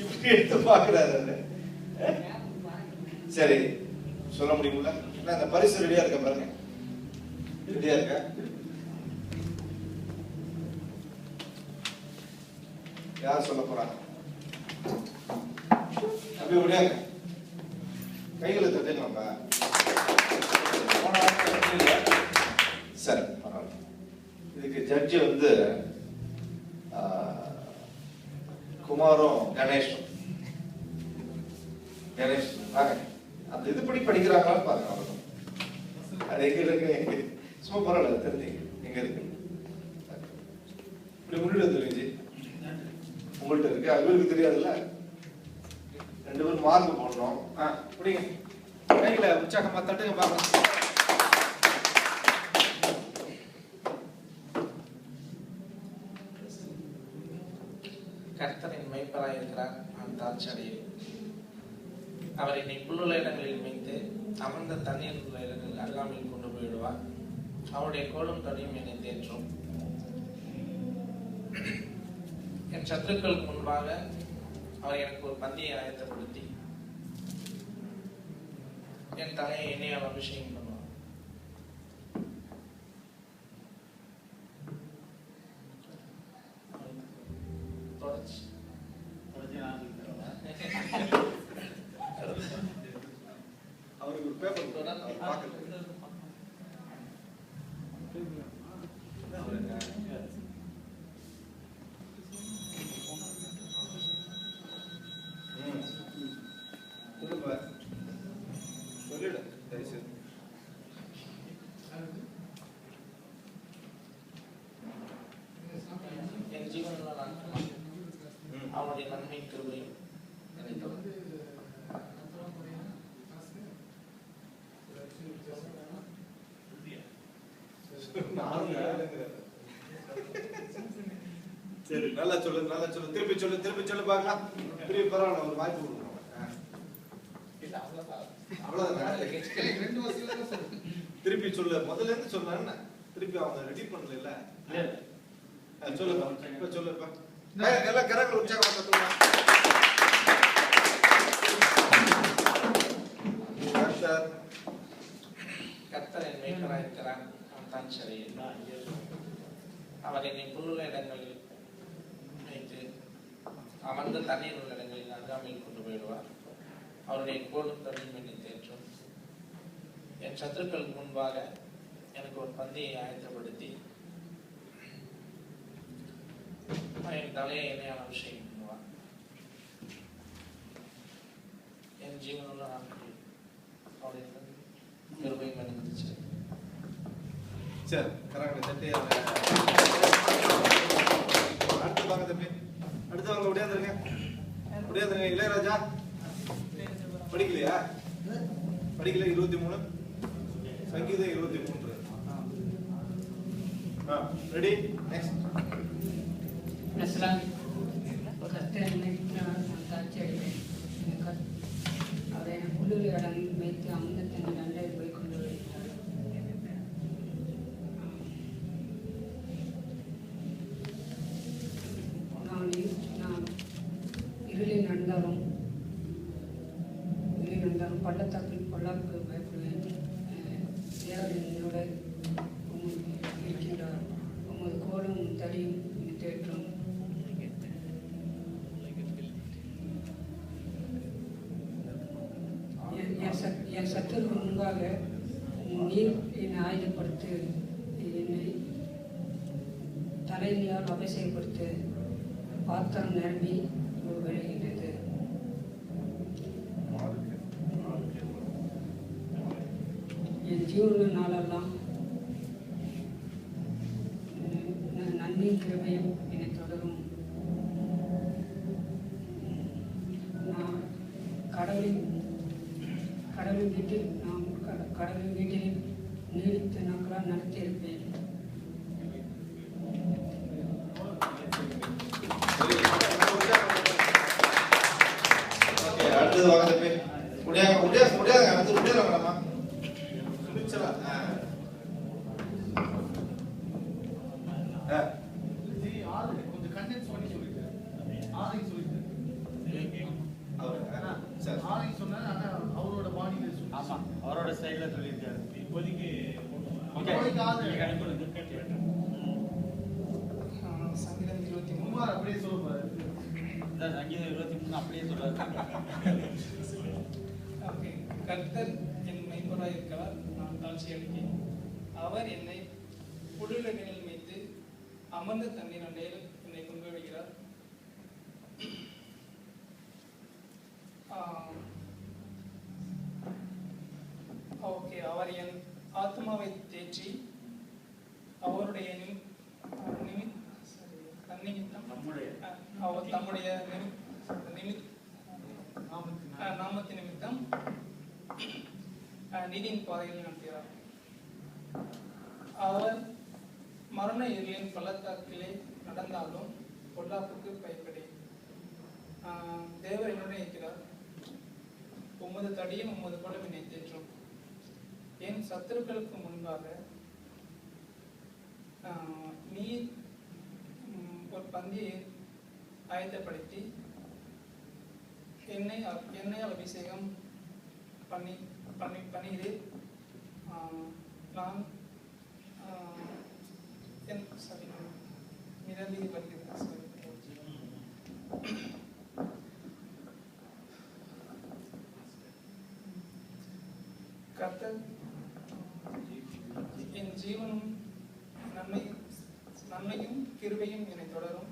இப்படி எடுத்து பாக்குறாரு. சரி, சொல்ல முடியுங்களா? அந்த பரிசு ரெடியா இருக்க பாருங்க. ரெடியா இருக்க? யார் சொல்ல போறாங்க? அப்படி முடியாங்க. கைகளை தட்டுங்கப்பா. சரி, பரவாயில்ல. இதுக்கு ஜட்ஜி வந்து குமாரும் கணேஷும். கணேஷ் அந்த இது படி படிக்கிறாங்களான்னு பாருங்க. அது எங்க இருக்கு? சும்மா பரவாயில்ல, தெரிஞ்சுங்க எங்க இருக்கு. இப்படி முன்னிட தெரிஞ்சு உங்கள்கிட்ட இருக்கு, அவருக்கு தெரியாதுல்ல. 2 பேரும் மார்க் போடணும். புடிங்க, கையில உற்சாகமா தட்டுங்க பாக்கலாம். கர்த்தரின் மெய்ப்பராய் இருக்கிறார், நான் தாழ்ச்சி அடையேன். அவர் என்னை புல்லுள்ள இடங்களில் மேய்த்து அமர்ந்த தண்ணீர் உள்ள இடங்களில் அருகாமையில் கொண்டு போய்விடுவார். அவருடைய கோலும் தடியும் என்னை தேற்றும். என் சத்துருக்களுக்கு முன்பாக அவர் எனக்கு ஒரு பந்தியை ஆயத்தப்படுத்தி என் தலையை எண்ணெயால் அபிஷேகம் பண்ணுவார். அவருக்கு ஒரு பேப்பர் சொல்லிடு. என் ஜீவனுள்ள நாட்கள் அவனுடைய நன்மை கிருபையும் சரி, நல்லா சொல்லு, நல்லா சொல்லு. திருப்பி சொல்லு, திருப்பி சொல்லு பார்க்கலாம். திருப்பி பரவாயில்ல, ஒரு வாய்ப்பு கொடுக்கணும். அவ்வளவுதான். திருப்பி சொல்லு, முதல்ல இருந்து சொன்ன. திருப்பி அவங்க ரெடி பண்ணல. சொல்லுப்பா, இப்ப சொல்லுப்பா. எல்லாம் கரங்கள் உற்சாகமா தட்டுங்க. கர்த்தர் என் மேய்ப்பராய் இருக்கிறார், நான் தாழ்ச்சி அடையேன். அவர் என்னை புல்லுள்ள இடங்களில் வைத்து அமர்ந்த தண்ணீர் உள்ள இடங்களில் அருகாமையில் கொண்டு போயிடுவார். அவருடைய கோலும் தடியும் என்னை தேற்றும். என் சத்துருக்களுக்கு முன்பாக எனக்கு ஒரு பந்தியை ஆயத்தப்படுத்தி என் தலையை எண்ணெயால் அபிஷேகம் பண்ணுவார். என் ஜீவனுள்ள நாட்களில் அவருடைய கிருபையும் அனுமதிச்சு. சரி, கரங்களை தட்டி அடுத்து வாங்க தம்பி. அடுத்தவங்க முடியாதுங்க, முடியாதுங்க. இளையராஜா படிக்கலையா? படிக்கல. 23 சங்கீதம் 23. ரெடி? நெக்ஸ்ட். அவரை புல்லுள்ள இடங்களில் மேய்த்து அமர்ந்த தண்ணீர் அண்டையில் போய் கொண்டு வருகிறார். நான் இருளில் நடந்தாலும் பள்ளத்தாக்கில் பொல்லாப்புக்கு பயப்படுவேன். தேவன் என்னோட இருக்கின்றார். உமது கோலும் தடியும் தேற்றும். என் சத்துருக்கு முன்பாக நீர் என்னை ஆயுதப்படுத்து, என்னை தலைவியால் அபிஷேகப்படுத்து. பாத்திரம் நிரம்பி விளைகின்றது. என் ஜீவன நாளெல்லாம் நன்மை கிருபையும் என்னை தொடரும். நான் கடவுளின் வீட்டில் நீடித்த நாட்களாக நடத்தியிருப்பேன். அடுத்தது வாங்க தம்பி. முடியாது. அடுத்து முடியாதுங்களாமா? கொஞ்சம் கண்ணு சைடில் சொல்லியிருக்காரு. இப்போதைக்கு சங்கீதம் 23 அப்படியே சொல்லுவாரு. சங்கீதம் 23 அப்படியே சொல்றாரு. ஓகே. கர்த்தர் என் மெய்ப்பராய் இருக்கிறார், நான் தாழ்ச்சி அடைக்கேன். அவர் என்னை புல்லுலகினில் மேய்த்து அமர்ந்த தண்ணீர் அண்டையில் என்னை கொண்டு போய் விடுகிறார். ஓகே. அவர் என் ஆத்மாவை தேற்றி அவருடைய அவர் தம்முடைய நாமத்தின் நிமித்தம் நீதியின் பாதையில் நடத்துகிறார். அவர் மரண இருளின் பள்ளத்தாக்கிலே நடந்தாலும் பொல்லாப்புக்கு பயப்படேன். தேவர் என்னுடன் இருக்கிறார். உமது தடியும் உமது கோலும் என்னை தேற்றும். என் சத்துருக்களுக்கு முன்பாக நீர் ஒரு பந்தியை ஆயத்தப்படுத்தி எண்ணெயால் அபிஷேகம் பண்ணுகிறேன். நான் நிரம்பி வருகிறேன். கர்த்தர் என் ஜீவனும் நன்மையும் கிருபையும் என்னை தொடரும்.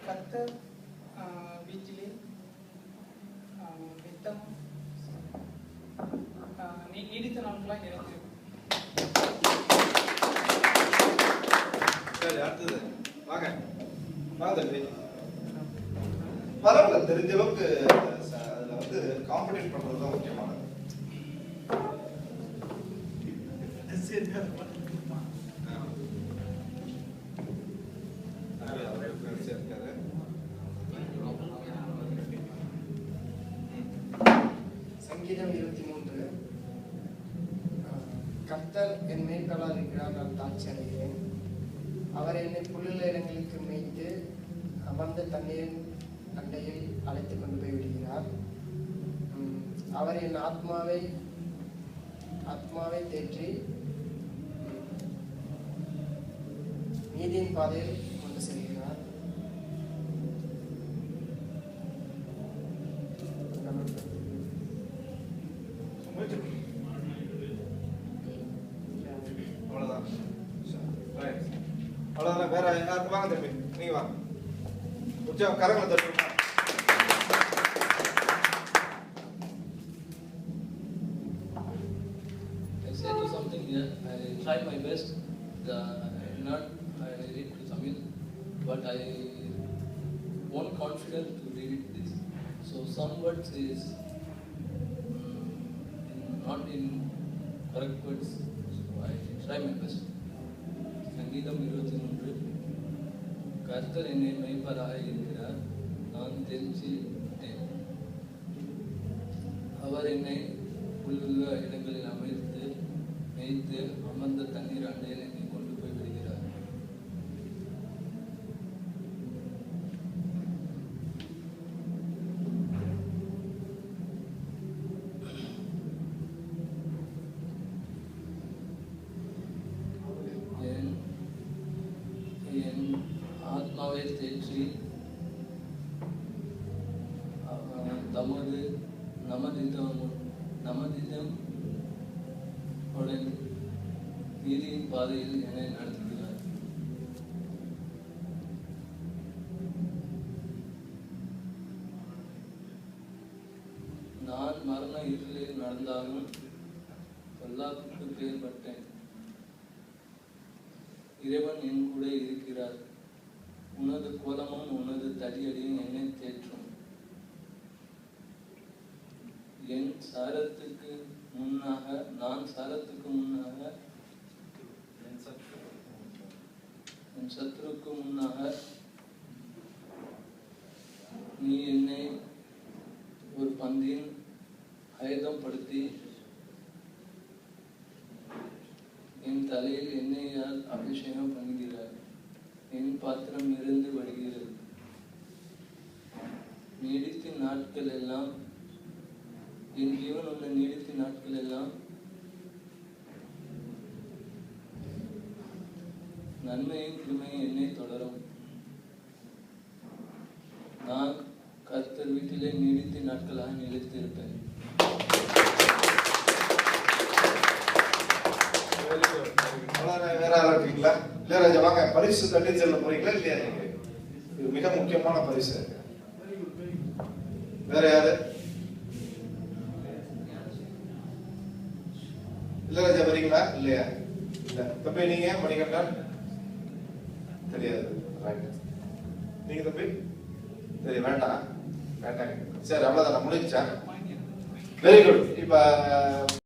கர்த்தர் வீட்டிலே நித்தம் நீடித்த நாட்களாய் நிறைந்திருக்கும். சரி, அடுத்தது வாங்க வாங்க தம்பி. பரவாயில்ல, தெரிஞ்ச அளவுக்கு அதுல வந்து காம்படிட் பண்றது தான் முக்கியமானது. சங்கீதம் 23. கர்த்தர் என் மேய்ப்பராய் இருக்கிறார், நான் தாழ்ச்சி அடைகிறேன். அவர் என்னை புல்லுள்ள இடங்களுக்கு மேய்த்து அமர்ந்த தண்ணீரின் அண்டையில் அழைத்து கொண்டு போய் விடுகிறார். அவர் என் ஆத்மாவை தேற்றி நீதியின் பாதையில் கொண்டு செல்கிறார். அவ்வளவுதான். அவ்வளவுதான். வேற யாருக்கு? வாங்க தம்பி, நீங்க வாங்க. உற்சாகம் கரங்களை தட்டுங்க. I say do something here. I try my best. I read to Tamil, but I want confident to read this. So some words is not in correct words. So I try my best. சங்கீதம் 23. கர்த்தர் என்னை மெய்ப்பராய் இருக்கிறார், நான் தெரிந்து விட்டேன். அவர் என்னை புல்லுள்ள இடங்களில் மேய்த்து அமர்ந்த தண்ணீர் அண்டையில் என்னை கொண்டு போய் விடுகிறார். என் ஆத்மாவை தேற்றி நமதிதம் உடன் நீதியின் பாதையில் என்னை நடத்துகிறார். நான் மரண இருளில் நடந்தாலும் பொல்லாப்புக்கு பெயர்பட்டேன். இறைவன் என் கூட இருக்கிறார். உனது கோலமும் உனது தடியடியும் என்னை தேற்றும். என் சாரத்துக்கு முன்னாக என் சத்துருக்கு முன்னாக நீ என்னை ஒரு பந்தியின் ஆயுதப்படுத்தி என் தலையில் எண்ணெயால் அபிஷேகம் பண்ணுகிறார். என் பாத்திரம் இருந்து வருகிறது. நீடித்த நாட்கள் எல்லாம், என் ஜீவன் உள்ள நீடித்த நாட்கள் எல்லாம் நன்மையும் கிருமையும் என்னை தொடரும். நான் கர்த்தர் வீட்டிலே நீடித்த நாட்களாக நிலைத்திருப்பேன். வேற யாரா இருக்கீங்களா? இளையராஜா வாங்க, பரிசு தட்டி செல்ல போறீங்களா இல்லையா? நீங்க இது மிக முக்கியமான பரிசு. வேற யாரு? இளையராஜா வரீங்களா இல்லையா? இல்ல. தம்பி நீங்க மணிகண்டன்? தெரியாது. ரைட். நீங்க தம்பி? சரி வேண்டாம். வேண்டாம். சரி அவ்வளவுதான், முடிஞ்சா. Very good. இப்ப